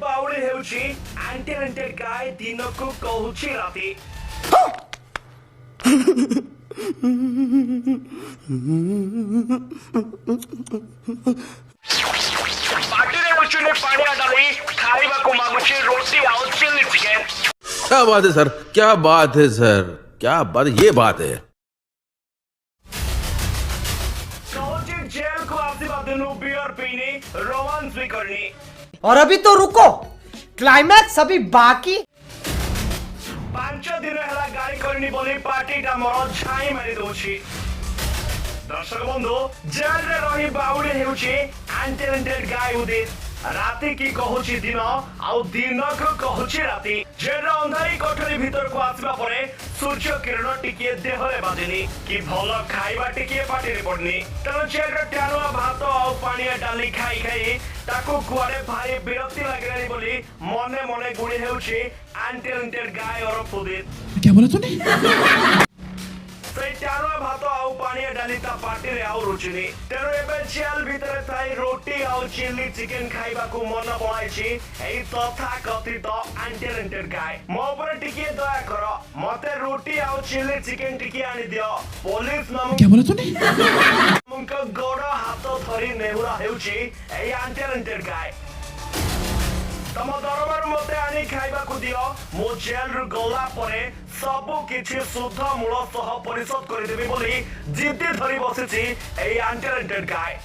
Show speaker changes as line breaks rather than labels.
बाउली हेउची एंटी गाय दिन को कहूची राती पार्टी ने पानी डाली खाइबा को मांगुची रोटी आउ चिली चिकन।
क्या बात है सर, क्या बात है सर, क्या बात, ये बात है।
जेल को आती बात बियर पीनी रोमांस भी करनी।
और अभी तो रुको, क्लाइमैक्स अभी बाकी।
5 दिन है गाड़ी करनी बोली पार्टी टा मोर छाई मारी दोची। दर्शक बंधु जेल रे रही बाउडी हेउची एंटेलेंटेड गाय उदित राति की कहूची दिन आउ दिन को कहूची राति। जेल अंधारी कोठरी भीतर को आसबा परे सूर्य किरण टिके देहरे बाजिनी कि भल खाइबा टिके पाटी रे पड़नी। तेणु जेल रे टाणुआ भात आउ पानिया डाली खाई खाई ताको कुआरे भारी विरक्ति लागलानी बोली मने मने गुणी हेउची एंटेलेंटेड गाय और उदित।
क्या बोला तूने?
टाणुआ भात आउ पानिया डाली ता पाटी रे आउ रुचिनी। तेणु एबे जेल भीतर थाई रोटी आउ चिली चिकन खाइबा को मन बनाइछि एई तथा कथित एंटेलेंटेड गाय। मो ऊपर टिके दया कर, मते रोटी आउ चिली चिकन टिके आनी दियो। पुलिस नाम
क्या बोला तूने?
उनका गोड़ हाथ धरी नेहुरा हेउछि एई एंटेलेंटेड गाय। तम दरबार मते आनी खाइबा को दियो। मो जेल रु गला परे सबु किछि शुद्ध मूल सह परिशोध कर देबी बोली जिद्दी धरी बसिछि एई एंटेलेंटेड गाय।